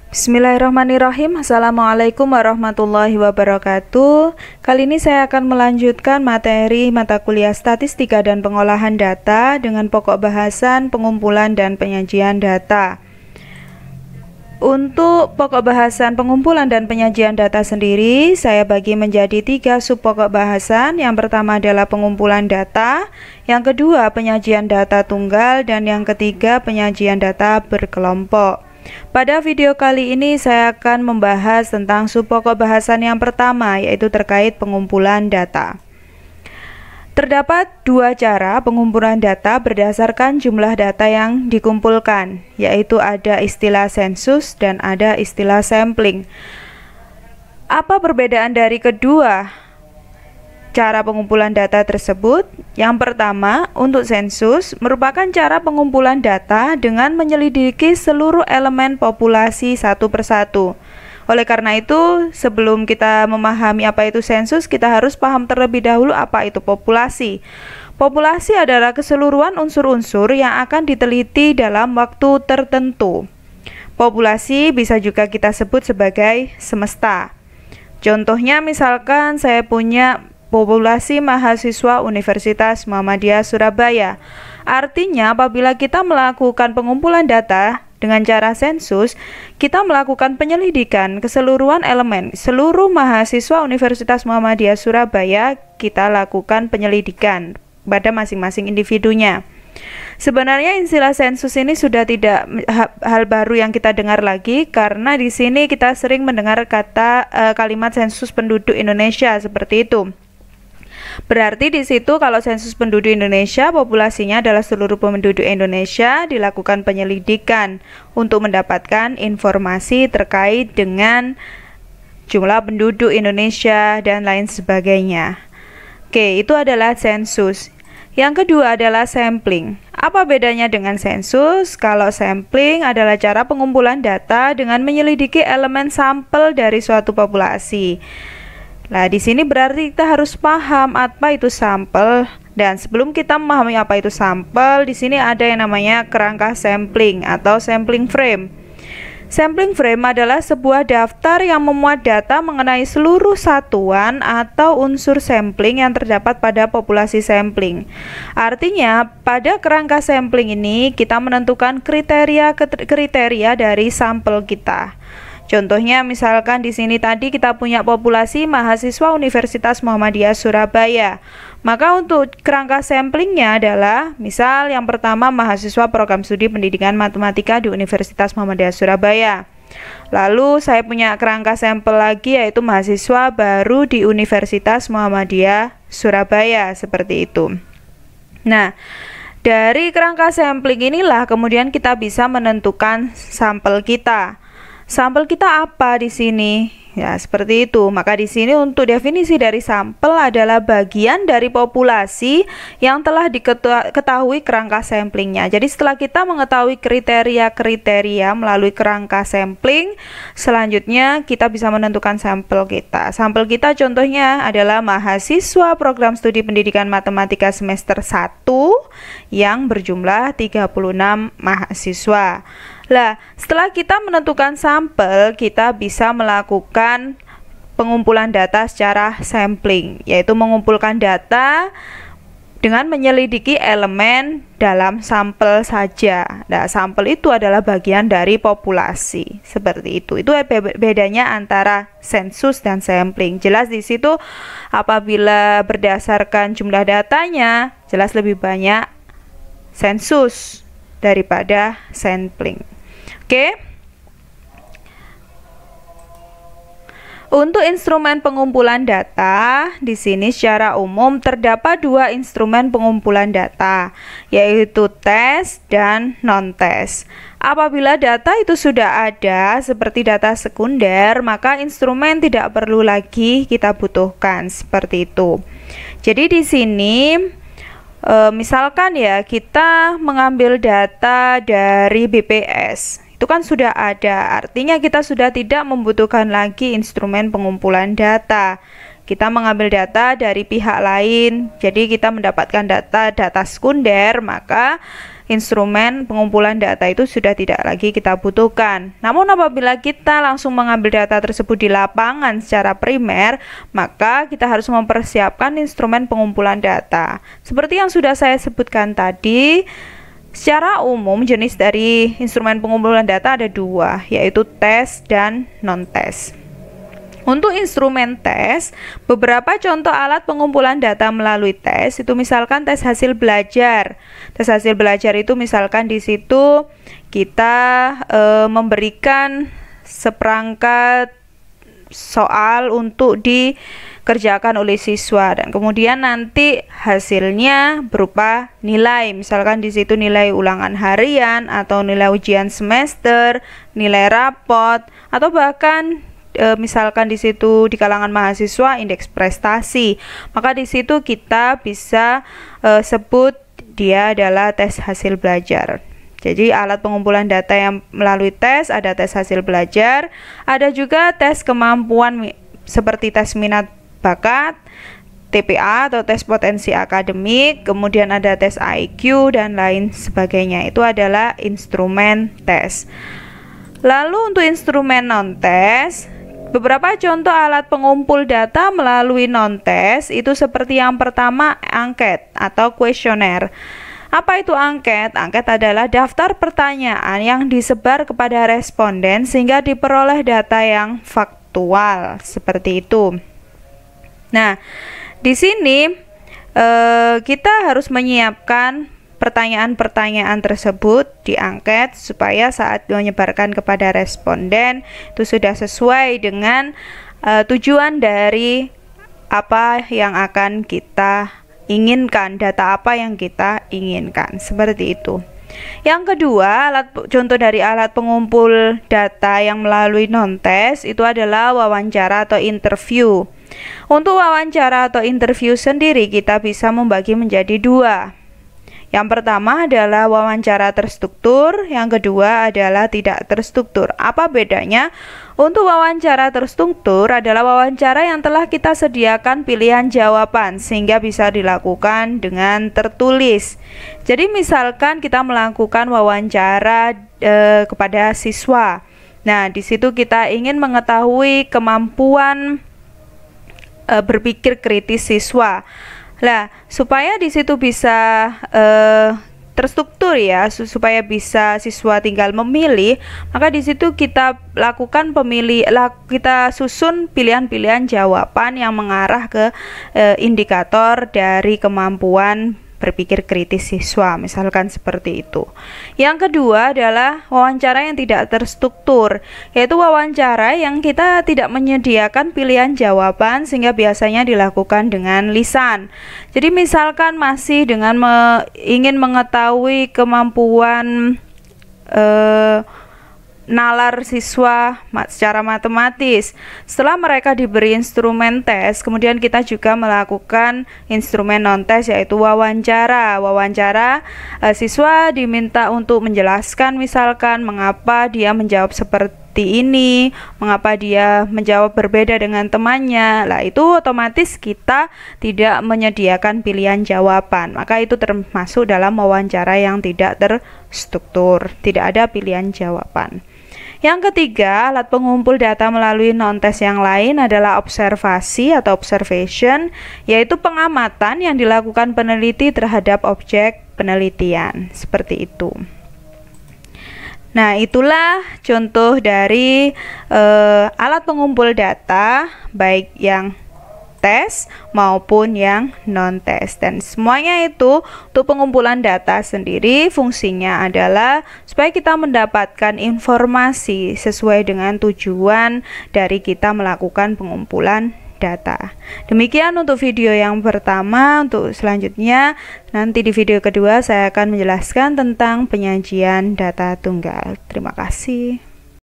Bismillahirrahmanirrahim. Assalamualaikum warahmatullahi wabarakatuh. Kali ini saya akan melanjutkan materi mata kuliah statistika dan pengolahan data dengan pokok bahasan pengumpulan dan penyajian data. Untuk pokok bahasan pengumpulan dan penyajian data sendiri, saya bagi menjadi 3 sub pokok bahasan. Yang pertama adalah pengumpulan data, yang kedua penyajian data tunggal, dan yang ketiga penyajian data berkelompok. Pada video kali ini saya akan membahas tentang sub pokok bahasan yang pertama, yaitu terkait pengumpulan data. Terdapat 2 cara pengumpulan data berdasarkan jumlah data yang dikumpulkan, yaitu ada istilah sensus dan ada istilah sampling. Apa perbedaan dari kedua cara pengumpulan data tersebut? Yang pertama, untuk sensus merupakan cara pengumpulan data dengan menyelidiki seluruh elemen populasi satu persatu. Oleh karena itu, sebelum kita memahami apa itu sensus, kita harus paham terlebih dahulu apa itu populasi. Populasi adalah keseluruhan unsur-unsur yang akan diteliti dalam waktu tertentu. Populasi bisa juga kita sebut sebagai semesta. Contohnya misalkan saya punya populasi mahasiswa Universitas Muhammadiyah Surabaya. Artinya apabila kita melakukan pengumpulan data dengan cara sensus, kita melakukan penyelidikan keseluruhan elemen seluruh mahasiswa Universitas Muhammadiyah Surabaya, kita lakukan penyelidikan pada masing-masing individunya. Sebenarnya istilah sensus ini sudah tidak hal baru yang kita dengar lagi, karena di sini kita sering mendengar kalimat sensus penduduk Indonesia seperti itu. Berarti di situ kalau sensus penduduk Indonesia, populasinya adalah seluruh penduduk Indonesia, dilakukan penyelidikan untuk mendapatkan informasi terkait dengan jumlah penduduk Indonesia dan lain sebagainya. Oke, itu adalah sensus. Yang kedua adalah sampling. Apa bedanya dengan sensus? Kalau sampling adalah cara pengumpulan data dengan menyelidiki elemen sampel dari suatu populasi. Nah, di sini berarti kita harus paham apa itu sampel, dan sebelum kita memahami apa itu sampel, di sini ada yang namanya kerangka sampling atau sampling frame. Sampling frame adalah sebuah daftar yang memuat data mengenai seluruh satuan atau unsur sampling yang terdapat pada populasi sampling. Artinya, pada kerangka sampling ini kita menentukan kriteria dari sampel kita. Contohnya misalkan di sini tadi kita punya populasi mahasiswa Universitas Muhammadiyah Surabaya. Maka untuk kerangka samplingnya adalah, misal yang pertama mahasiswa program studi pendidikan matematika di Universitas Muhammadiyah Surabaya. Lalu saya punya kerangka sampel lagi, yaitu mahasiswa baru di Universitas Muhammadiyah Surabaya, seperti itu. Nah, dari kerangka sampling inilah kemudian kita bisa menentukan sampel kita. Sampel kita apa di sini? Ya, seperti itu. Maka di sini untuk definisi dari sampel adalah bagian dari populasi yang telah diketahui kerangka samplingnya. Jadi setelah kita mengetahui kriteria-kriteria melalui kerangka sampling, selanjutnya kita bisa menentukan sampel kita. Sampel kita contohnya adalah mahasiswa program studi pendidikan matematika semester 1 yang berjumlah 36 mahasiswa. Nah, setelah kita menentukan sampel, kita bisa melakukan pengumpulan data secara sampling, yaitu mengumpulkan data dengan menyelidiki elemen dalam sampel saja. Nah, sampel itu adalah bagian dari populasi, seperti itu. Itu bedanya antara sensus dan sampling. Jelas di situ apabila berdasarkan jumlah datanya, jelas lebih banyak sensus daripada sampling. Oke. Untuk instrumen pengumpulan data, di sini secara umum terdapat 2 instrumen pengumpulan data, yaitu tes dan non-tes. Apabila data itu sudah ada, seperti data sekunder, maka instrumen tidak perlu lagi kita butuhkan, seperti itu. Jadi di sini misalkan ya, kita mengambil data dari BPS. Itu kan sudah ada, artinya kita sudah tidak membutuhkan lagi instrumen pengumpulan data. Kita mengambil data dari pihak lain, jadi kita mendapatkan data sekunder, maka instrumen pengumpulan data itu sudah tidak lagi kita butuhkan. Namun apabila kita langsung mengambil data tersebut di lapangan secara primer, maka kita harus mempersiapkan instrumen pengumpulan data. Seperti yang sudah saya sebutkan tadi, secara umum jenis dari instrumen pengumpulan data ada dua, yaitu tes dan non-tes. Untuk instrumen tes, beberapa contoh alat pengumpulan data melalui tes itu misalkan tes hasil belajar. Tes hasil belajar itu misalkan di situ kita memberikan seperangkat soal untuk dikerjakan oleh siswa dan kemudian nanti hasilnya berupa nilai. Misalkan di situ nilai ulangan harian atau nilai ujian semester, nilai rapot atau bahkan misalkan di situ di kalangan mahasiswa indeks prestasi, maka di situ kita bisa sebut dia adalah tes hasil belajar. Jadi alat pengumpulan data yang melalui tes ada tes hasil belajar, ada juga tes kemampuan seperti tes minat bakat, TPA atau tes potensi akademik, kemudian ada tes IQ dan lain sebagainya. Itu adalah instrumen tes. Lalu untuk instrumen non-tes, beberapa contoh alat pengumpul data melalui non-tes itu seperti yang pertama angket atau kuesioner. Apa itu angket? Angket adalah daftar pertanyaan yang disebar kepada responden sehingga diperoleh data yang faktual, seperti itu. Nah, di sini kita harus menyiapkan pertanyaan-pertanyaan tersebut di angket supaya saat menyebarkan kepada responden itu sudah sesuai dengan tujuan dari apa yang akan kita inginkan, data apa yang kita inginkan, seperti itu. Yang kedua, contoh dari alat pengumpul data yang melalui non-tes itu adalah wawancara atau interview. Untuk wawancara atau interview sendiri kita bisa membagi menjadi dua. Yang pertama adalah wawancara terstruktur, yang kedua adalah tidak terstruktur. Apa bedanya? Untuk wawancara terstruktur adalah wawancara yang telah kita sediakan pilihan jawaban sehingga bisa dilakukan dengan tertulis. Jadi misalkan kita melakukan wawancara kepada siswa. Nah, di situ kita ingin mengetahui kemampuan berpikir kritis siswa. Nah, supaya di situ bisa terstruktur ya, supaya bisa siswa tinggal memilih, maka di situ kita lakukan kita susun pilihan-pilihan jawaban yang mengarah ke indikator dari kemampuan berpikir kritis siswa, misalkan seperti itu. Yang kedua adalah wawancara yang tidak terstruktur, yaitu wawancara yang kita tidak menyediakan pilihan jawaban sehingga biasanya dilakukan dengan lisan. Jadi misalkan masih dengan ingin mengetahui kemampuan nalar siswa secara matematis. Setelah mereka diberi instrumen tes, kemudian kita juga melakukan instrumen non-tes yaitu wawancara. Siswa diminta untuk menjelaskan misalkan mengapa dia menjawab seperti ini, mengapa dia menjawab berbeda dengan temannya. Lah itu otomatis kita tidak menyediakan pilihan jawaban. Maka itu termasuk dalam wawancara yang tidak terstruktur, tidak ada pilihan jawaban. Yang ketiga, alat pengumpul data melalui non-tes yang lain adalah observasi atau observation, yaitu pengamatan yang dilakukan peneliti terhadap objek penelitian, seperti itu. Nah, itulah contoh dari alat pengumpul data, baik yang tes maupun yang non-tes, dan semuanya itu untuk pengumpulan data sendiri fungsinya adalah supaya kita mendapatkan informasi sesuai dengan tujuan dari kita melakukan pengumpulan data. Demikian untuk video yang pertama. Untuk selanjutnya nanti di video kedua saya akan menjelaskan tentang penyajian data tunggal. Terima kasih.